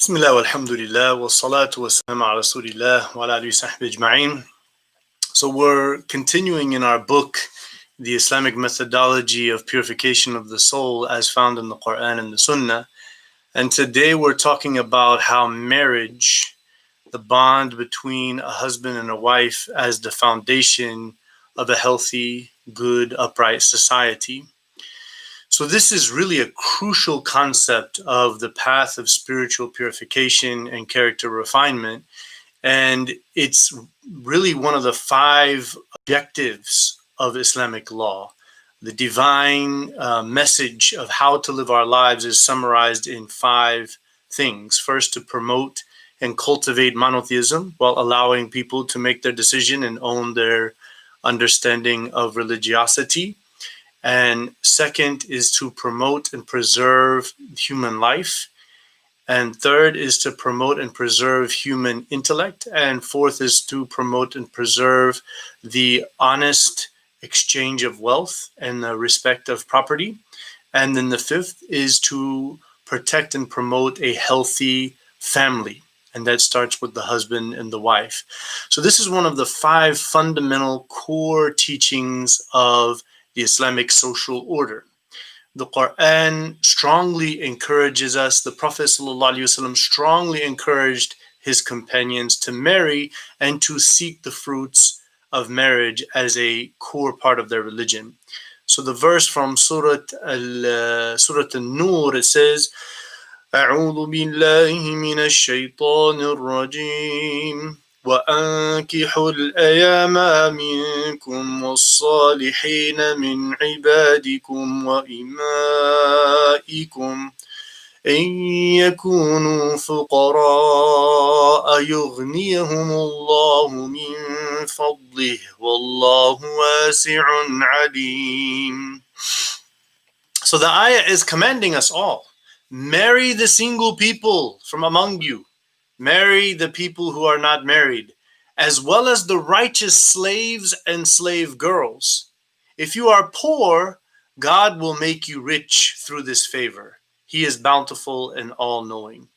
Bismillah walhamdulillah wa salatu wa salam ala rasulillah wa ala alihi sahbihi ajma'in. So we're continuing in our book, The Islamic Methodology of Purification of the Soul as found in the Quran and the Sunnah. And today we're talking about how marriage, the bond between a husband and a wife as the foundation of a healthy, good, upright society. So this is really a crucial concept of the path of spiritual purification and character refinement. And it's really one of the 5 objectives of Islamic law. The divine message of how to live our lives is summarized in 5 things. First, to promote and cultivate monotheism while allowing people to make their decision and own their understanding of religiosity. And second is to promote and preserve human life. And third is to promote and preserve human intellect. And fourth is to promote and preserve the honest exchange of wealth and the respect of property. And then the fifth is to protect and promote a healthy family. And that starts with the husband and the wife. So this is one of the 5 fundamental core teachings of the Islamic social order. The Quran strongly encourages us, the Prophet ﷺ strongly encouraged his companions to marry and to seek the fruits of marriage as a core part of their religion. So the verse from Surah An-Nur, it says, أعوذ بالله من الشيطان الرجيم وأنكحوا الأيام منكم والصالحين من عبادكم وإمائكم إن يكونوا فقراء يغنيهم الله من فضله والله واسع عليم. So the ayah is commanding us all. Marry the single people from among you. Marry the people who are not married, as well as the righteous slaves and slave girls. If you are poor, God will make you rich through this favor. He is bountiful and all-knowing.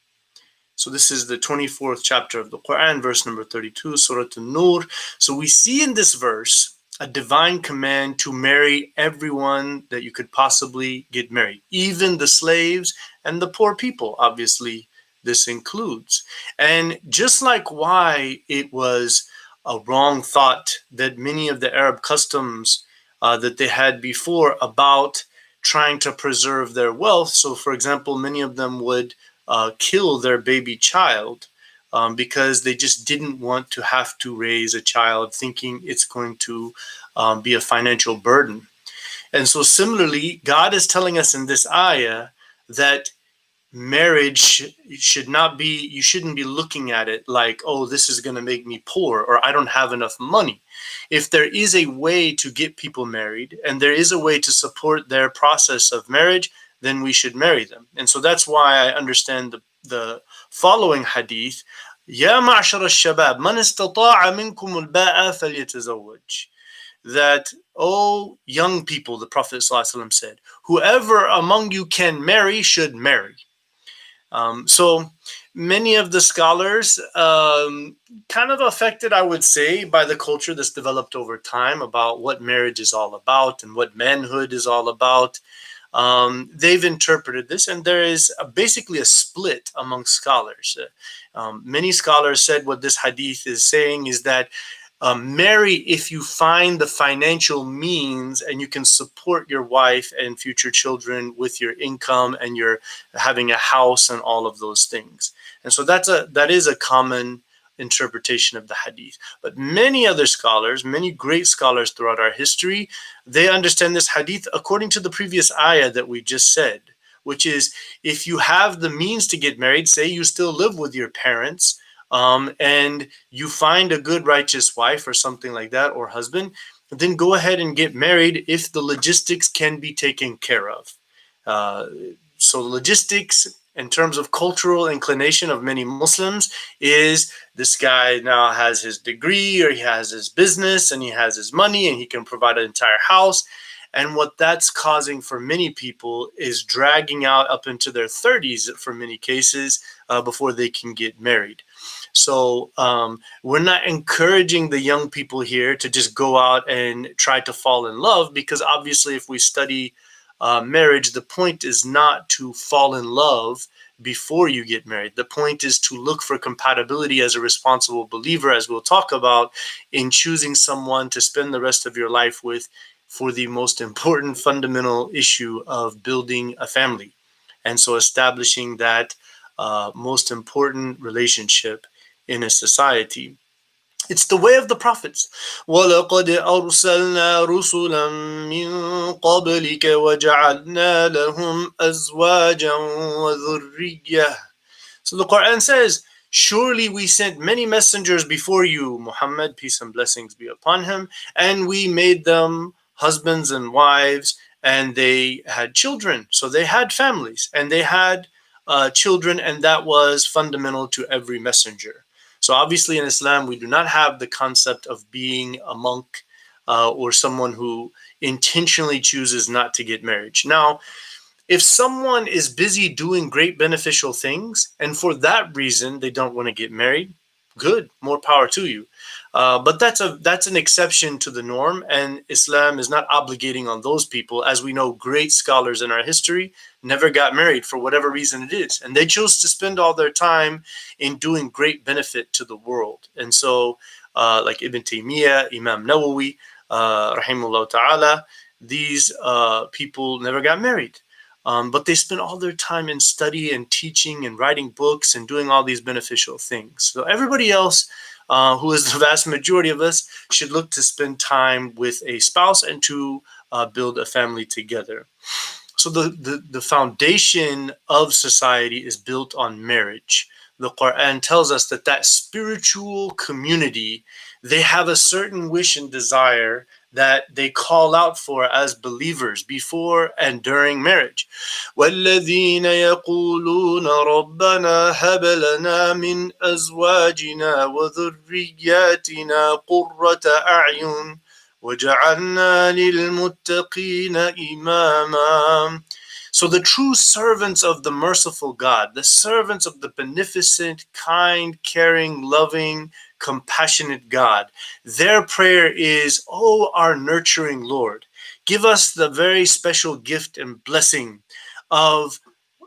So this is the 24th chapter of the Quran, verse number 32, Surah An-Nur. So we see in this verse a divine command to marry everyone that you could possibly get married, even the slaves and the poor people, obviously this includes. And just like why it was a wrong thought that many of the Arab customs that they had before about trying to preserve their wealth. So for example, many of them would kill their baby child because they just didn't want to have to raise a child thinking it's going to be a financial burden. And so similarly, God is telling us in this ayah that marriage should not be, you shouldn't be looking at it like, oh, this is going to make me poor or I don't have enough money. If there is a way to get people married and there is a way to support their process of marriage, then we should marry them. And so that's why I understand the following hadith, Ya ma'shar al-shabab, man istata'a minkum al-ba'a falyatazawwaj. That, oh, young people, the Prophet ﷺ said, whoever among you can marry should marry. So many of the scholars kind of affected, I would say, by the culture that's developed over time about what marriage is all about and what manhood is all about. They've interpreted this, and there is basically a split among scholars. Many scholars said what this hadith is saying is that marry if you find the financial means and you can support your wife and future children with your income and you're having a house and all of those things. And so that is a common interpretation of the hadith. But many other scholars, many great scholars throughout our history, they understand this hadith according to the previous ayah that we just said, which is if you have the means to get married, say you still live with your parents, and you find a good righteous wife or something like that, or husband, then go ahead and get married if the logistics can be taken care of. So logistics in terms of cultural inclination of many Muslims is this guy now has his degree or he has his business and he has his money and he can provide an entire house. And what that's causing for many people is dragging out up into their 30s for many cases before they can get married. So we're not encouraging the young people here to just go out and try to fall in love, because obviously if we study marriage, the point is not to fall in love before you get married. The point is to look for compatibility as a responsible believer, as we'll talk about, in choosing someone to spend the rest of your life with for the most important fundamental issue of building a family. And so establishing that most important relationship in a society. It's the way of the prophets. وَلَقَدْ أَرْسَلْنَا رُسُلًا مِّن قَبْلِكَ وَجَعَلْنَا لَهُمْ أَزْوَاجًا وَذُرِّيَّةً. So the Quran says, surely we sent many messengers before you, Muhammad, peace and blessings be upon him, and we made them husbands and wives, and they had children. So they had families, and they had children, and that was fundamental to every messenger. So obviously in Islam, we do not have the concept of being a monk or someone who intentionally chooses not to get married. Now, if someone is busy doing great beneficial things and for that reason they don't want to get married, good, more power to you. But that's an exception to the norm, and Islam is not obligating on those people. As we know, great scholars in our history never got married for whatever reason it is, and they chose to spend all their time in doing great benefit to the world. And so, like Ibn Taymiyyah, Imam Nawawi, rahimahullah ta'ala, these people never got married. But they spend all their time in study and teaching and writing books and doing all these beneficial things. So everybody else, who is the vast majority of us, should look to spend time with a spouse and to build a family together. So the foundation of society is built on marriage. The Quran tells us that that spiritual community, they have a certain wish and desire that they call out for as believers before and during marriage. وَالَّذِينَ يَقُولُونَ رَبَّنَا هَبْ لَنَا مِنْ أَزْوَاجِنَا وَذُرِّيَّاتِنَا قُرَّةَ أَعْيُنٍ وَجَعَلْنَا لِلْمُتَّقِينَ إِمَامًا. So the true servants of the merciful God, the servants of the beneficent, kind, caring, loving, compassionate God, their prayer is, "Oh, our nurturing Lord, give us the very special gift and blessing of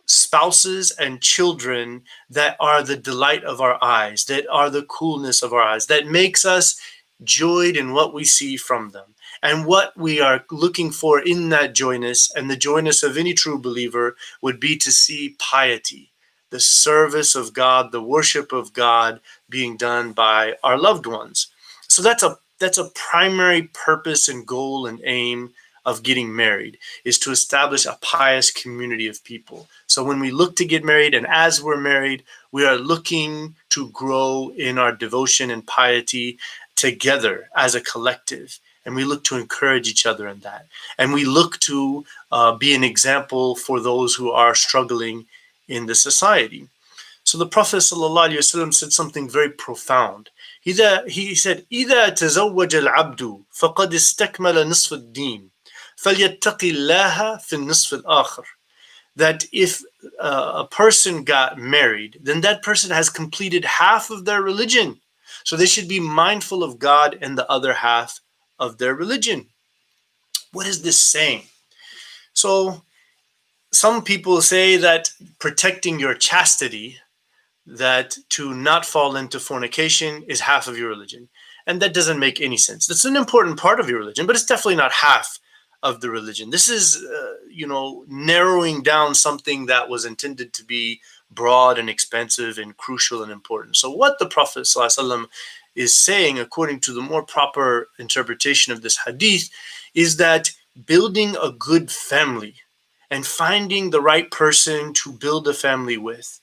spouses and children that are the delight of our eyes, that are the coolness of our eyes, that makes us joyed in what we see from them." And what we are looking for in that joyness, and the joyness of any true believer, would be to see piety, the service of God, the worship of God being done by our loved ones. So that's a primary purpose and goal and aim of getting married, is to establish a pious community of people. So when we look to get married, and as we're married, we are looking to grow in our devotion and piety together as a collective. And we look to encourage each other in that. And we look to be an example for those who are struggling in the society. So the Prophet ﷺ said something very profound. He said, إِذَا تَزَوَّجَ الْعَبْدُ فَقَدْ اسْتَكْمَلَ نِصْفَ الدِّينِ فَلْيَتَّقِ اللَّهَ فِي النِّصْفِ الْآخَرِ. That if a person got married, then that person has completed half of their religion. So they should be mindful of God in the other half of their religion. What is this saying? So some people say that protecting your chastity, that to not fall into fornication, is half of your religion. And that doesn't make any sense. That's an important part of your religion, but it's definitely not half of the religion. This is, narrowing down something that was intended to be broad and expansive and crucial and important. So what the Prophet ﷺ is saying, according to the more proper interpretation of this hadith, is that building a good family and finding the right person to build a family with,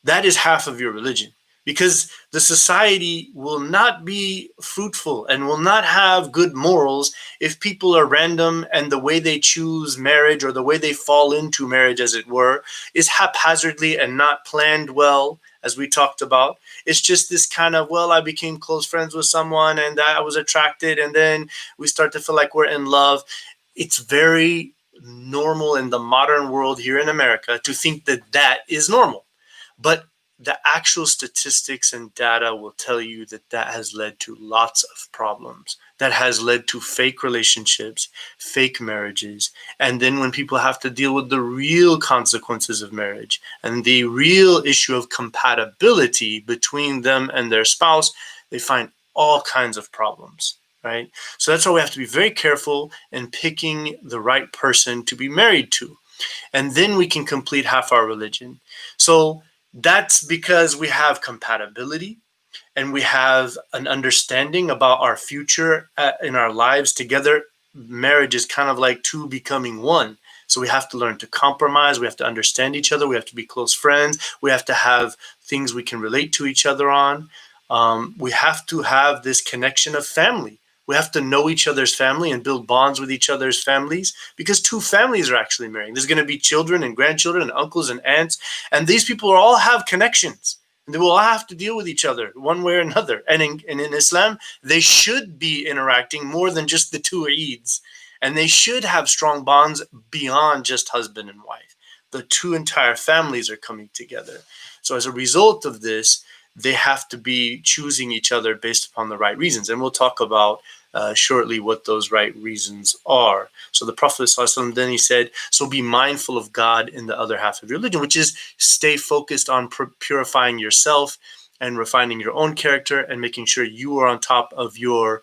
that is half of your religion, because the society will not be fruitful and will not have good morals if people are random and the way they choose marriage, or the way they fall into marriage, as it were, is haphazardly and not planned well, as we talked about. It's just this kind of, well, I became close friends with someone and I was attracted, and then we start to feel like we're in love. it's very normal in the modern world here in America to think that that is normal. But the actual statistics and data will tell you that that has led to lots of problems. That has led to fake relationships, fake marriages. And then when people have to deal with the real consequences of marriage and the real issue of compatibility between them and their spouse, they find all kinds of problems, right? So that's why we have to be very careful in picking the right person to be married to. And then we can complete half our religion. So that's because we have compatibility and we have an understanding about our future in our lives together. Marriage is kind of like two becoming one. So we have to learn to compromise. We have to understand each other. We have to be close friends. We have to have things we can relate to each other on. We have to have this connection of family. We have to know each other's family and build bonds with each other's families, because two families are actually marrying. There's going to be children and grandchildren and uncles and aunts, and these people all have connections. And they will all have to deal with each other one way or another. And in Islam, they should be interacting more than just the two Eids. And they should have strong bonds beyond just husband and wife. The two entire families are coming together. So as a result of this, they have to be choosing each other based upon the right reasons. And we'll talk about shortly what those right reasons are. So the Prophet ﷺ, then he said, so be mindful of God in the other half of your religion, which is stay focused on purifying yourself and refining your own character and making sure you are on top of your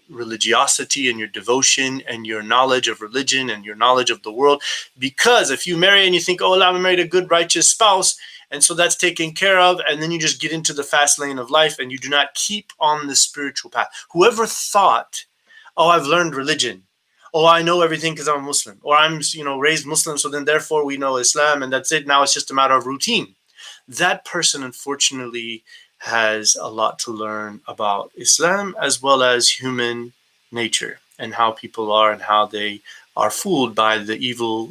religiosity and your devotion and your knowledge of religion and your knowledge of the world. Because if you marry and you think, oh, I married a good, righteous spouse, and so that's taken care of, and then you just get into the fast lane of life and you do not keep on the spiritual path. Whoever thought, oh, I've learned religion, oh, I know everything because I'm a Muslim, or I'm raised Muslim, so then therefore we know Islam and that's it, now it's just a matter of routine. That person, unfortunately, has a lot to learn about Islam as well as human nature and how people are and how they are fooled by the evil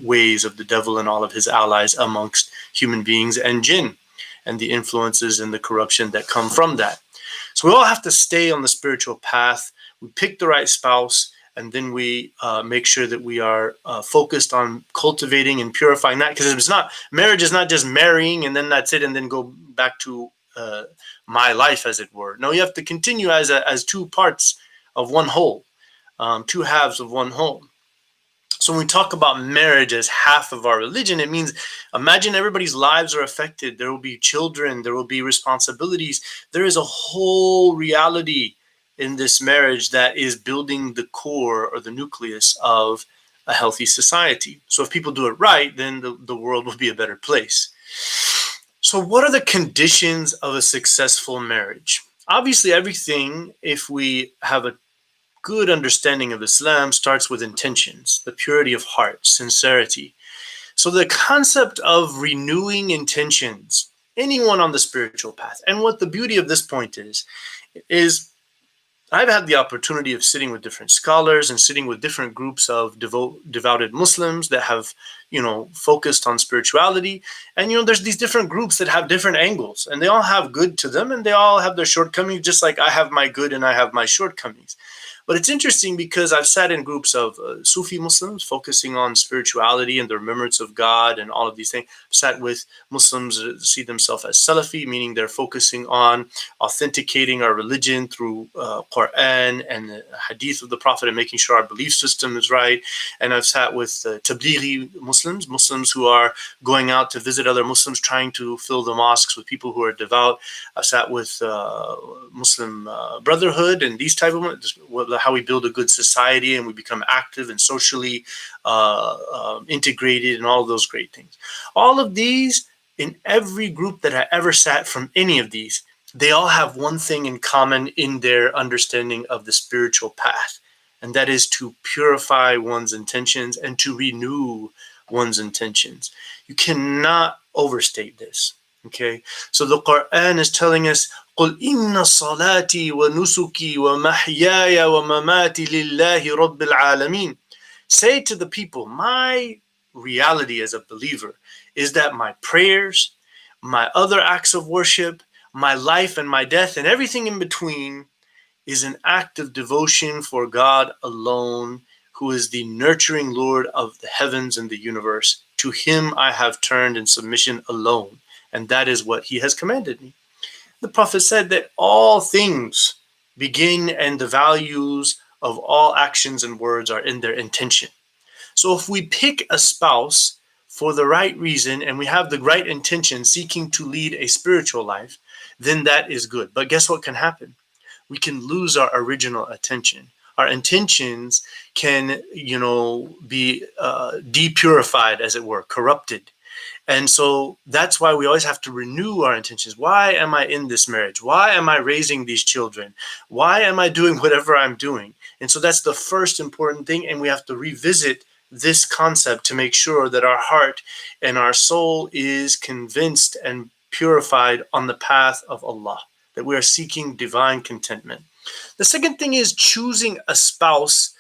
ways of the devil and all of his allies amongst human beings and jinn, and the influences and the corruption that come from that. So we all have to stay on the spiritual path. We pick the right spouse, and then we make sure that we are focused on cultivating and purifying that. Because it's not, marriage is not just marrying and then that's it, and then go back to my life, as it were. No, you have to continue as two parts of one whole, two halves of one whole. So when we talk about marriage as half of our religion, it means imagine everybody's lives are affected. There will be children, there will be responsibilities. There is a whole reality in this marriage that is building the core or the nucleus of a healthy society. So if people do it right, then the world will be a better place. So what are the conditions of a successful marriage? Obviously, everything, if we have a good understanding of Islam, starts with intentions, the purity of heart, sincerity. So the concept of renewing intentions, anyone on the spiritual path, and what the beauty of this point is I've had the opportunity of sitting with different scholars and sitting with different groups of devoted Muslims that have, focused on spirituality. And, there's these different groups that have different angles, and they all have good to them and they all have their shortcomings, just like I have my good and I have my shortcomings. But it's interesting because I've sat in groups of Sufi Muslims focusing on spirituality and the remembrance of God and all of these things. I've sat with Muslims that see themselves as Salafi, meaning they're focusing on authenticating our religion through Quran and the Hadith of the Prophet and making sure our belief system is right. And I've sat with Tablighi Muslims who are going out to visit other Muslims, trying to fill the mosques with people who are devout. I've sat with Muslim Brotherhood and these type of how we build a good society and we become active and socially integrated and all of those great things. All of these, in every group that I ever sat from any of these, they all have one thing in common in their understanding of the spiritual path, and that is to purify one's intentions and to renew one's intentions. You cannot overstate this. Okay, so the Quran is telling us, قُلْ إِنَّ صَلَاتِي وَنُسُكِي وَمَحْيَايَ وَمَمَاتِي لِلَّهِ رَبِّ الْعَالَمِينَ. Say to the people, my reality as a believer is that my prayers, my other acts of worship, my life and my death and everything in between is an act of devotion for God alone, who is the nurturing Lord of the heavens and the universe. To him I have turned in submission alone, and that is what he has commanded me. The Prophet said that all things begin and the values of all actions and words are in their intention. So if we pick a spouse for the right reason and we have the right intention, seeking to lead a spiritual life, then that is good. But guess what can happen? We can lose our original attention. Our intentions can, be depurified, as it were, corrupted. And so that's why we always have to renew our intentions. Why am I in this marriage? Why am I raising these children? Why am I doing whatever I'm doing? And so that's the first important thing. And we have to revisit this concept to make sure that our heart and our soul is convinced and purified on the path of Allah, that we are seeking divine contentment. The second thing is choosing a spouse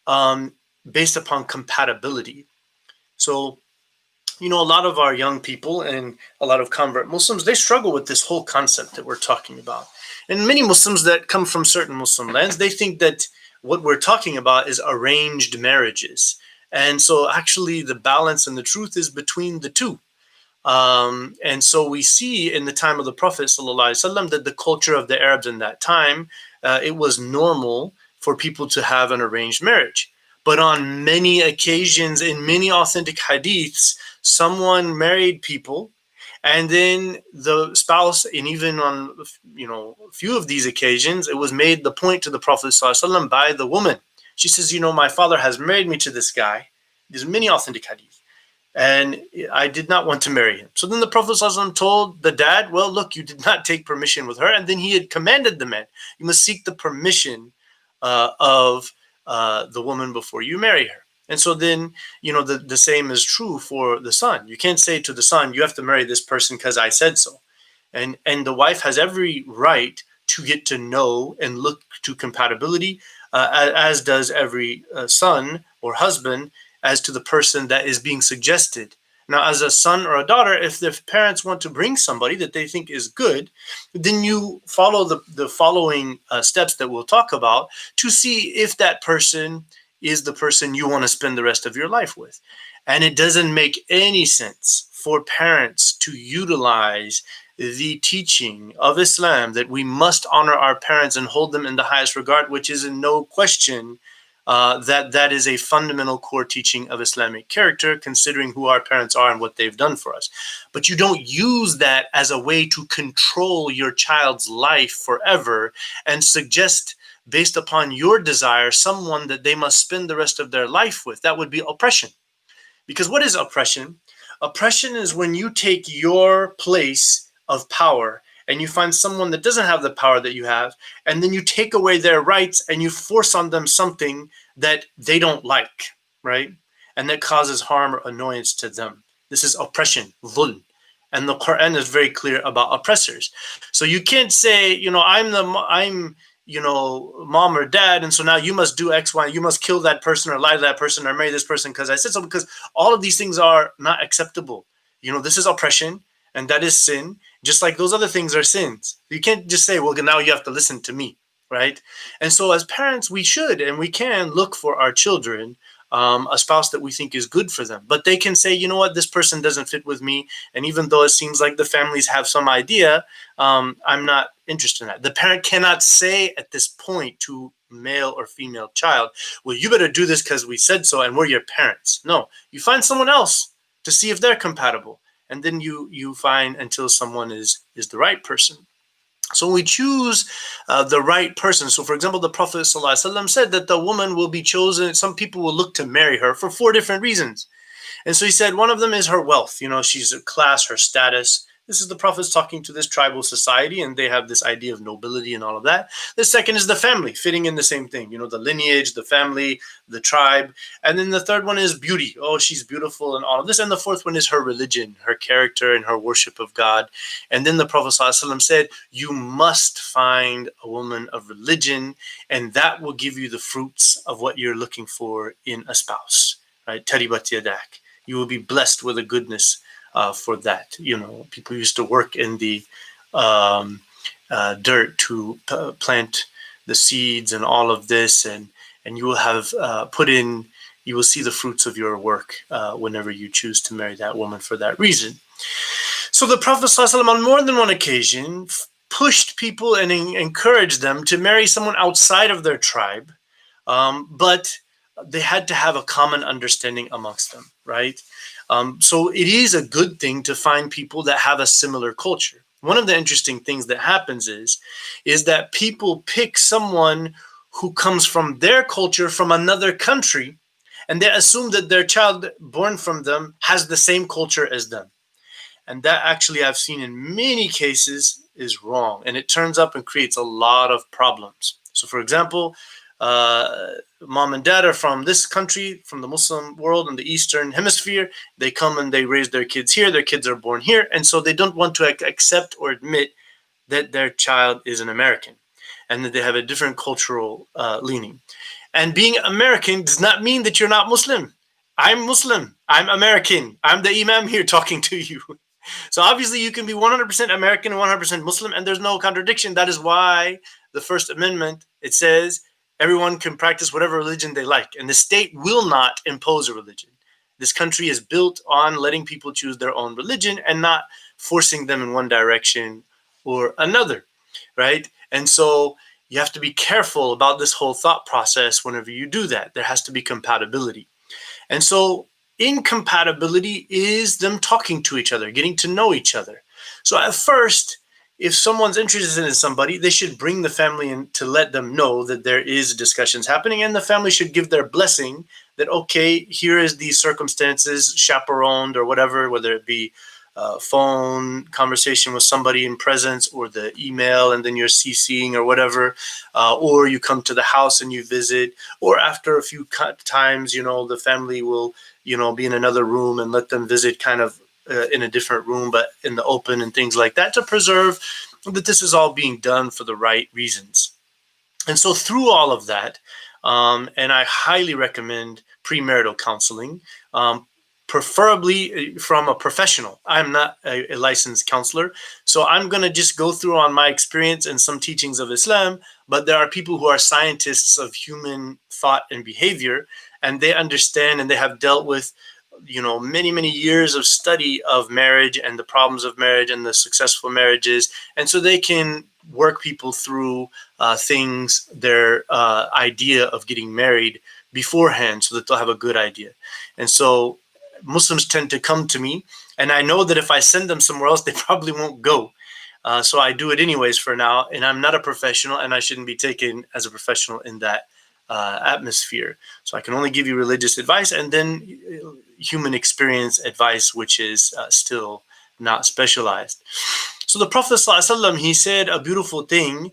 based upon compatibility. So, a lot of our young people and a lot of convert Muslims, they struggle with this whole concept that we're talking about. And many Muslims that come from certain Muslim lands, they think that what we're talking about is arranged marriages. And so actually the balance and the truth is between the two. And so we see in the time of the Prophet ﷺ that the culture of the Arabs in that time, it was normal for people to have an arranged marriage. But on many occasions, in many authentic hadiths, someone married people, and then the spouse, and even on a few of these occasions, it was made the point to the Prophet ﷺ by the woman. She says, my father has married me to this guy. There's many authentic hadiths, and I did not want to marry him. So then the Prophet ﷺ told the dad, well, look, you did not take permission with her. And then he had commanded the man, you must seek the permission of the woman before you marry her. And so then, the same is true for the son. You can't say to the son, you have to marry this person because I said so. And the wife has every right to get to know and look to compatibility, as does every son or husband, as to the person that is being suggested. Now, as a son or a daughter, if the parents want to bring somebody that they think is good, then you follow the following steps that we'll talk about to see if that person is the person you want to spend the rest of your life with. And it doesn't make any sense for parents to utilize the teaching of Islam that we must honor our parents and hold them in the highest regard, which is in no question that is a fundamental core teaching of Islamic character, considering who our parents are and what they've done for us. But you don't use that as a way to control your child's life forever and suggest, based upon your desire, someone that they must spend the rest of their life with. That would be oppression. Because what is oppression? Oppression is when you take your place of power and you find someone that doesn't have the power that you have, and then you take away their rights and you force on them something that they don't like, right? And that causes harm or annoyance to them. This is oppression, dhulm. And the Quran is very clear about oppressors. So you can't say, I'm mom or dad, and so now you must do X, Y, you must kill that person or lie to that person or marry this person because I said so, because all of these things are not acceptable. This is oppression, and that is sin, just like those other things are sins. You can't just say, well, now you have to listen to me, right? And so as parents, we should and we can look for our children a spouse that we think is good for them. But they can say, you know what, this person doesn't fit with me. And even though it seems like the families have some idea, I'm not interested in that. The parent cannot say at this point to male or female child, well, you better do this because we said so and we're your parents. No, you find someone else to see if they're compatible. And then you find until someone is the right person. So we choose the right person. So, for example, the Prophet ﷺ said that the woman will be chosen. Some people will look to marry her for 4 different reasons. And so he said one of them is her wealth. She's a class, her status. This is the Prophet's talking to this tribal society, and they have this idea of nobility and all of that. The second is the family, fitting in the same thing, the lineage, the family, the tribe. And then the third one is beauty. Oh, she's beautiful and all of this. And the fourth one is her religion, her character, and her worship of God. And then the Prophet ﷺ said, you must find a woman of religion, and that will give you the fruits of what you're looking for in a spouse, right? Taribat yadak. You will be blessed with a goodness for that. People used to work in the dirt to plant the seeds and all of this, and you will have you will see the fruits of your work whenever you choose to marry that woman for that reason. So the Prophet ﷺ on more than one occasion pushed people and encouraged them to marry someone outside of their tribe, but they had to have a common understanding amongst them, right? So it is a good thing to find people that have a similar culture. One of the interesting things that happens is that people pick someone who comes from their culture from another country, and they assume that their child born from them has the same culture as them. And that actually I've seen in many cases is wrong. And it turns up and creates a lot of problems. So for example, mom and dad are from this country, from the Muslim world in the Eastern Hemisphere. They come and they raise their kids here. Their kids are born here. And so they don't want to accept or admit that their child is an American and that they have a different cultural leaning. And being American does not mean that you're not Muslim. I'm Muslim. I'm American. I'm the Imam here talking to you. So obviously you can be 100% American and 100% Muslim, and there's no contradiction. That is why the First Amendment, it says everyone can practice whatever religion they like, and the state will not impose a religion. This country is built on letting people choose their own religion and not forcing them in one direction or another, right? And so you have to be careful about this whole thought process whenever you do that. There has to be compatibility. And so incompatibility is them talking to each other, getting to know each other. So at first, if someone's interested in somebody, they should bring the family in to let them know that there is discussions happening, and the family should give their blessing that, okay, here is these circumstances, chaperoned or whatever, whether it be phone conversation with somebody in presence or the email and then you're CCing or whatever, or you come to the house and you visit, or after a few times, the family will, be in another room and let them visit kind of in a different room, but in the open and things like that, to preserve that this is all being done for the right reasons. And so through all of that, and I highly recommend premarital counseling, preferably from a professional. I'm not a licensed counselor, so I'm going to just go through on my experience and some teachings of Islam, but there are people who are scientists of human thought and behavior, and they understand and they have dealt with many, many years of study of marriage and the problems of marriage and the successful marriages. And so they can work people through things, their idea of getting married beforehand so that they'll have a good idea. And so Muslims tend to come to me, and I know that if I send them somewhere else, they probably won't go. So I do it anyways for now, and I'm not a professional, and I shouldn't be taken as a professional in that atmosphere. So I can only give you religious advice and then human experience advice, which is still not specialized. So the Prophet ﷺ, he said a beautiful thing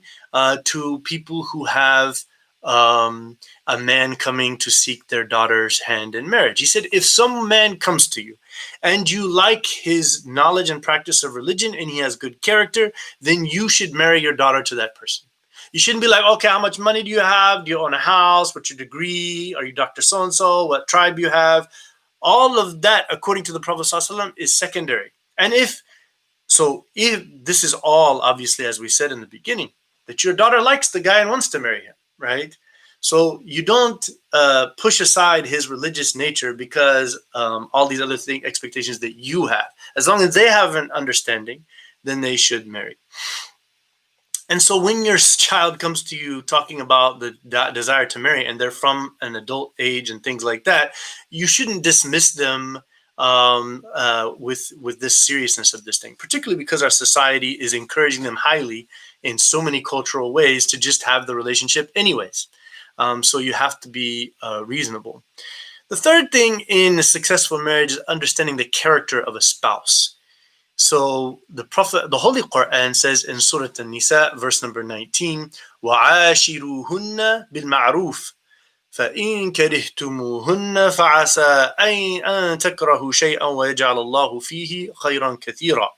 to people who have a man coming to seek their daughter's hand in marriage. He said, if some man comes to you and you like his knowledge and practice of religion and he has good character, then you should marry your daughter to that person. You shouldn't be like, okay, how much money do you have? Do you own a house? What's your degree? Are you Dr. So-and-so? What tribe you have? All of that, according to the Prophet ﷺ, is secondary. And if this is all, obviously, as we said in the beginning, that your daughter likes the guy and wants to marry him, right? So you don't push aside his religious nature because all these other expectations that you have. As long as they have an understanding, then they should marry. And so when your child comes to you talking about the desire to marry and they're from an adult age and things like that, you shouldn't dismiss them with this seriousness of this thing, particularly because our society is encouraging them highly in so many cultural ways to just have the relationship anyways. So you have to be reasonable. The third thing in a successful marriage is understanding the character of a spouse. So the Holy Quran says in Surah An-Nisa, verse number 19, وَعَاشِرُوهُنَّ بِالْمَعْرُوفِ فَإِن كَرِهْتُمُوهُنَّ فَعَسَىٰ أَن تَكْرَهُوا شَيْئًا وَيَجْعَلَ اللَّهُ فِيهِ خَيْرًا كَثِيرًا.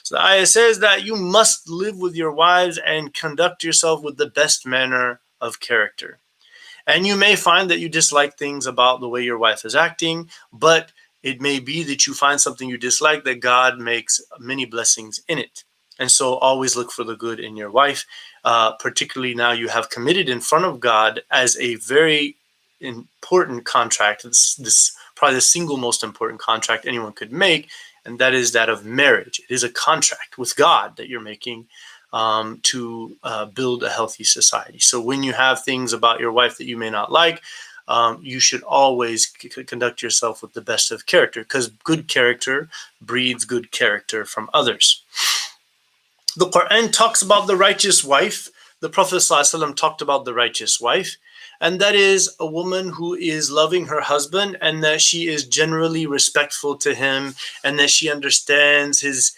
So the ayah says that you must live with your wives and conduct yourself with the best manner of character. And you may find that you dislike things about the way your wife is acting, but it may be that you find something you dislike that God makes many blessings in it. And so always look for the good in your wife, particularly now you have committed in front of God as a very important contract. This probably the single most important contract anyone could make, and that is that of marriage. It is a contract with God that you're making to build a healthy society. So when you have things about your wife that you may not like, you should always conduct yourself with the best of character, because good character breeds good character from others. The Quran talks about the righteous wife. The Prophet ﷺ talked about the righteous wife, and that is a woman who is loving her husband, and that she is generally respectful to him, and that she understands his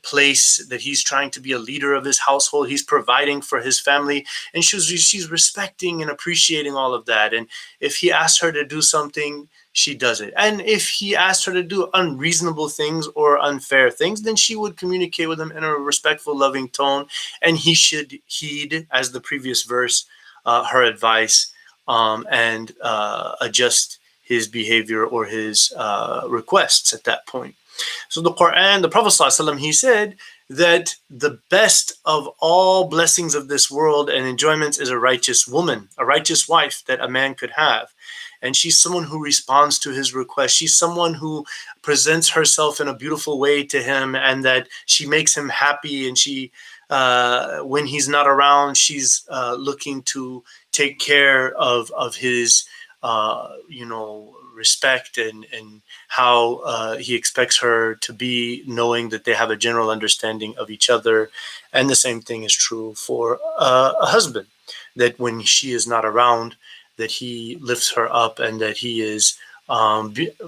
place, that he's trying to be a leader of his household, he's providing for his family, and she's respecting and appreciating all of that. And if he asks her to do something, she does it. And if he asked her to do unreasonable things or unfair things, then she would communicate with him in a respectful, loving tone, and he should heed, as the previous verse, her advice, and adjust his behavior or his requests at that point. So the Quran, the Prophet ﷺ, he said that the best of all blessings of this world and enjoyments is a righteous woman, a righteous wife that a man could have. And she's someone who responds to his request. She's someone who presents herself in a beautiful way to him, and that she makes him happy. And she, when he's not around, she's looking to take care of his, respect and how he expects her to be, knowing that they have a general understanding of each other. And the same thing is true for a husband, that when she is not around, that he lifts her up, and that he is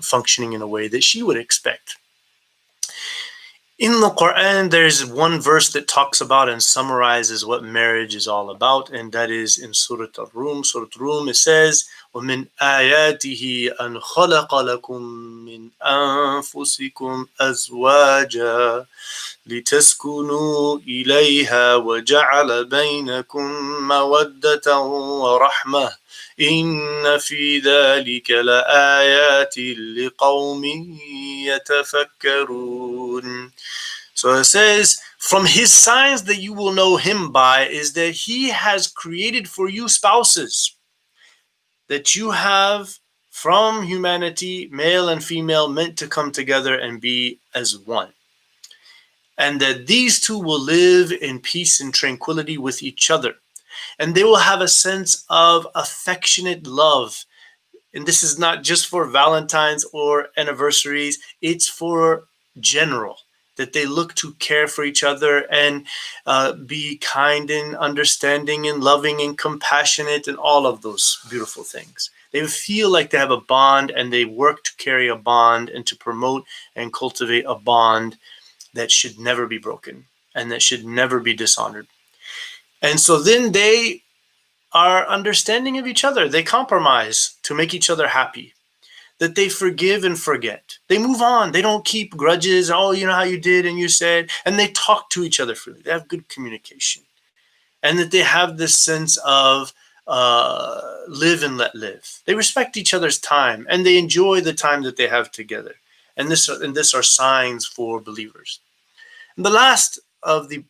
functioning in a way that she would expect. In the Quran, there's one verse that talks about and summarizes what marriage is all about, and that is in Surah Al-Rum. Surah Al-Rum, it says, وَمِنْ آيَاتِهِ أَنْ خَلَقَ لَكُم مِّنْ أَنفُسِكُمْ أَزْوَاجًا لِتَسْكُنُوا إِلَيْهَا وَجَعَلَ بَيْنَكُم مَّوَدَّةً وَرَحْمَةً إِنَّ فِي ذَلِكَ لَآيَاتٍ لِقَوْمٍ يَتَفَكَّرُونَ. So it says, from his signs that you will know him by is that he has created for you spouses, that you have from humanity, male and female, meant to come together and be as one. And that these two will live in peace and tranquility with each other. And they will have a sense of affectionate love. And this is not just for Valentine's or anniversaries, it's for general, that they look to care for each other and be kind and understanding and loving and compassionate and all of those beautiful things. They feel like they have a bond, and they work to carry a bond and to promote and cultivate a bond that should never be broken and that should never be dishonored. And so then they are understanding of each other. They compromise to make each other happy, that they forgive and forget. They move on. They don't keep grudges. Oh, you know how you did and you said, and they talk to each other freely. They have good communication, and that they have this sense of live and let live. They respect each other's time, and they enjoy the time that they have together. And this are signs for believers. And the last of the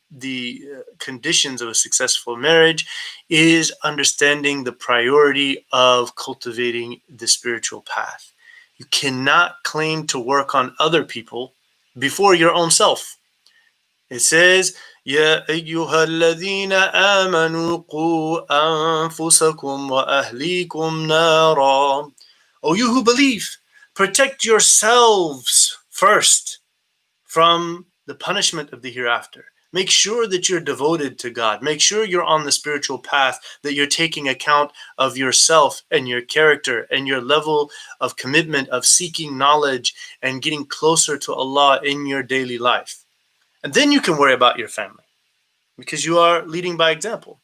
conditions of a successful marriage is understanding the priority of cultivating the spiritual path. You cannot claim to work on other people before your own self. It says, يَا أَيُّهَا الَّذِينَ آمَنُوا قُوا أَنفُسَكُمْ وَأَهْلِيكُمْ نَارًا. O you who believe, protect yourselves first from the punishment of the hereafter. Make sure that you're devoted to God. Make sure you're on the spiritual path, that you're taking account of yourself and your character and your level of commitment of seeking knowledge and getting closer to Allah in your daily life. And then you can worry about your family, because you are leading by example.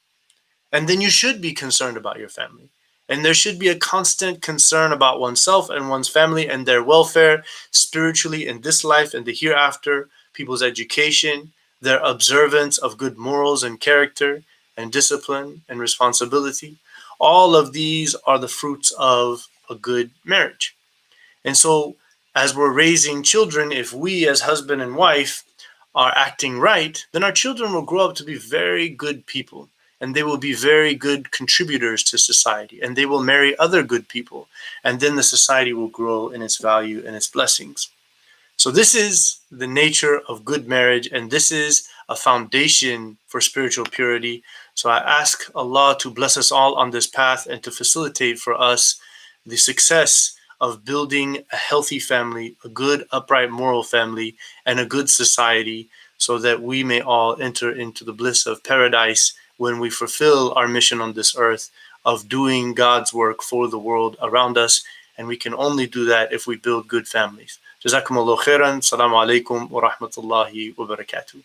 And then you should be concerned about your family. And there should be a constant concern about oneself and one's family and their welfare spiritually in this life and the hereafter, people's education, their observance of good morals and character and discipline and responsibility. All of these are the fruits of a good marriage. And so as we're raising children, if we as husband and wife are acting right, then our children will grow up to be very good people, and they will be very good contributors to society, and they will marry other good people, and then the society will grow in its value and its blessings. So this is the nature of good marriage, and this is a foundation for spiritual purity. So I ask Allah to bless us all on this path and to facilitate for us the success of building a healthy family, a good, upright, moral family, and a good society, so that we may all enter into the bliss of paradise when we fulfill our mission on this earth of doing God's work for the world around us. And we can only do that if we build good families. جزاكم الله خيرا. السلام عليكم ورحمة الله وبركاته.